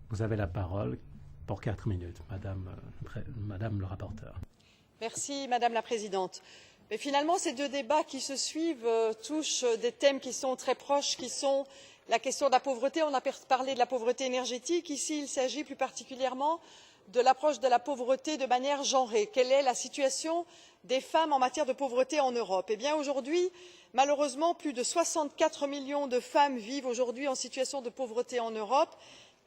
Vous avez la parole pour 4 minutes, Madame le rapporteur. Merci, Madame la Présidente. Mais finalement, ces deux débats qui se suivent touchent des thèmes qui sont très proches, qui sont la question de la pauvreté. On a parlé de la pauvreté énergétique. Ici, il s'agit plus particulièrement de l'approche de la pauvreté de manière genrée. Quelle est la situation des femmes en matière de pauvreté en Europe? Eh bien, aujourd'hui, malheureusement, plus de 64 millions de femmes vivent aujourd'hui en situation de pauvreté en Europe.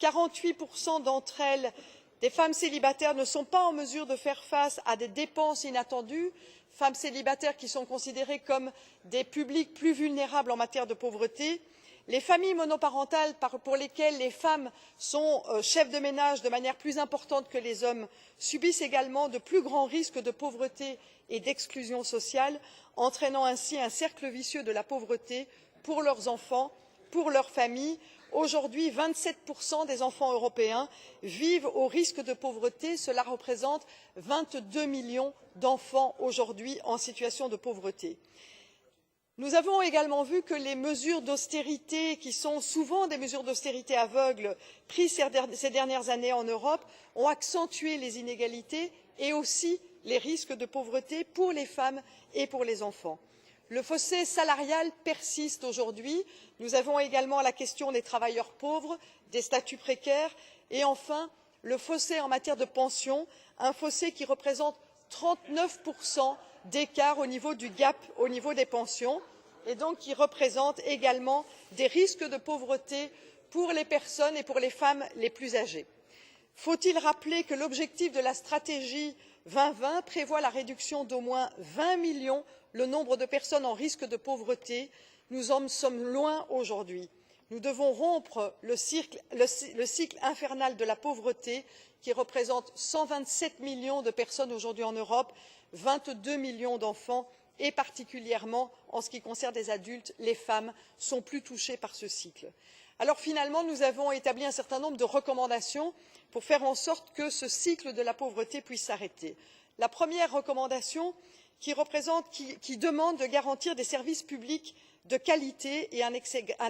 48% d'entre elles, des femmes célibataires, ne sont pas en mesure de faire face à des dépenses inattendues, femmes célibataires qui sont considérées comme des publics plus vulnérables en matière de pauvreté. Les familles monoparentales pour lesquelles les femmes sont chefs de ménage de manière plus importante que les hommes subissent également de plus grands risques de pauvreté et d'exclusion sociale, entraînant ainsi un cercle vicieux de la pauvreté pour leurs enfants, pour leurs familles. Aujourd'hui, 27% des enfants européens vivent au risque de pauvreté. Cela représente 22 millions d'enfants aujourd'hui en situation de pauvreté. Nous avons également vu que les mesures d'austérité, qui sont souvent des mesures d'austérité aveugles, prises ces dernières années en Europe, ont accentué les inégalités et aussi les risques de pauvreté pour les femmes et pour les enfants. Le fossé salarial persiste aujourd'hui. Nous avons également la question des travailleurs pauvres, des statuts précaires et enfin le fossé en matière de pension, un fossé qui représente 39% d'écart au niveau du gap au niveau des pensions et donc qui représente également des risques de pauvreté pour les personnes et pour les femmes les plus âgées. Faut-il rappeler que l'objectif de la stratégie 2020 prévoit la réduction d'au moins 20 millions le nombre de personnes en risque de pauvreté? Nous en sommes loin aujourd'hui. Nous devons rompre le cycle infernal de la pauvreté qui représente 127 millions de personnes aujourd'hui en Europe, 22 millions d'enfants et particulièrement en ce qui concerne les adultes, les femmes sont plus touchées par ce cycle. Alors finalement, nous avons établi un certain nombre de recommandations pour faire en sorte que ce cycle de la pauvreté puisse s'arrêter. La première recommandation qui demande de garantir des services publics de qualité et un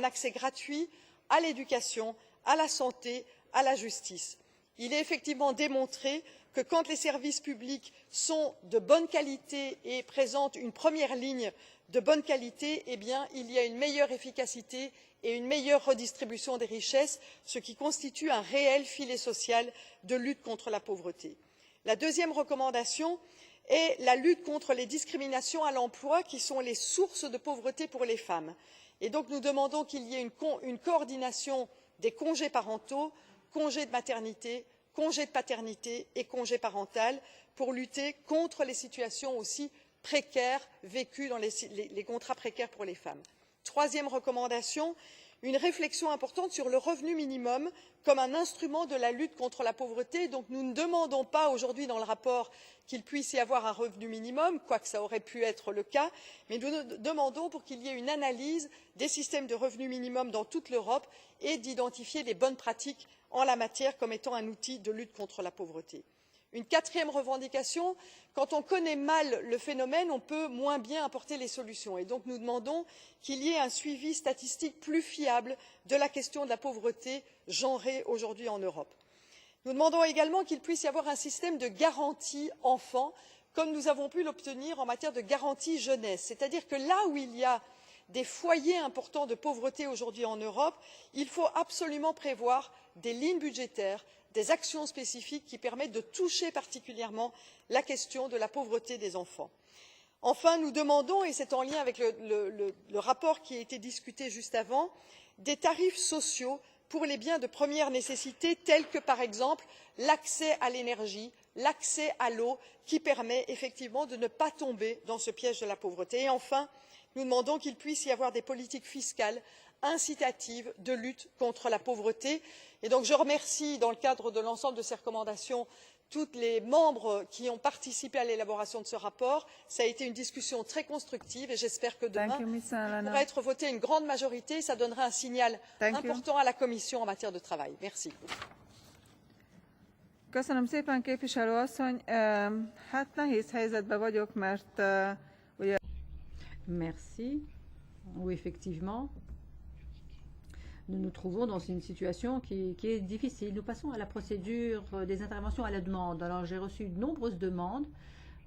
accès gratuit à l'éducation, à la santé, à la justice. Il est effectivement démontré que quand les services publics sont de bonne qualité et présentent une première ligne de bonne qualité, eh bien, il y a une meilleure efficacité et une meilleure redistribution des richesses, ce qui constitue un réel filet social de lutte contre la pauvreté. La deuxième recommandation est la lutte contre les discriminations à l'emploi qui sont les sources de pauvreté pour les femmes. Et donc nous demandons qu'il y ait une coordination des congés parentaux, congés de maternité, congé de paternité et congé parental pour lutter contre les situations aussi précaires vécues dans les contrats précaires pour les femmes. Troisième recommandation, une réflexion importante sur le revenu minimum comme un instrument de la lutte contre la pauvreté. Donc nous ne demandons pas aujourd'hui dans le rapport qu'il puisse y avoir un revenu minimum, quoique ça aurait pu être le cas, mais nous demandons pour qu'il y ait une analyse des systèmes de revenu minimum dans toute l'Europe et d'identifier les bonnes pratiques en la matière comme étant un outil de lutte contre la pauvreté. Une quatrième revendication, quand on connaît mal le phénomène, on peut moins bien apporter les solutions et donc nous demandons qu'il y ait un suivi statistique plus fiable de la question de la pauvreté genrée aujourd'hui en Europe. Nous demandons également qu'il puisse y avoir un système de garantie enfants comme nous avons pu l'obtenir en matière de garantie jeunesse, c'est-à-dire que là où il y a des foyers importants de pauvreté aujourd'hui en Europe, il faut absolument prévoir des lignes budgétaires, des actions spécifiques qui permettent de toucher particulièrement la question de la pauvreté des enfants. Enfin, nous demandons, et c'est en lien avec le rapport qui a été discuté juste avant, des tarifs sociaux pour les biens de première nécessité tels que par exemple l'accès à l'énergie, l'accès à l'eau qui permet effectivement de ne pas tomber dans ce piège de la pauvreté. Et enfin, nous demandons qu'il puisse y avoir des politiques fiscales incitatives de lutte contre la pauvreté. Et donc je remercie dans le cadre de l'ensemble de ces recommandations tous les membres qui ont participé à l'élaboration de ce rapport. Ça a été une discussion très constructive et j'espère que demain il pourra être voté à une grande majorité. Ça donnera un signal important à la Commission en matière de travail. Merci. Köszönöm szépen, képviselő asszony. Hát nehéz helyzetben vagyok, mert ugye... Merci. Oui, effectivement. nous nous trouvons dans une situation qui est difficile. Nous passons à la procédure des interventions à la demande. Alors j'ai reçu de nombreuses demandes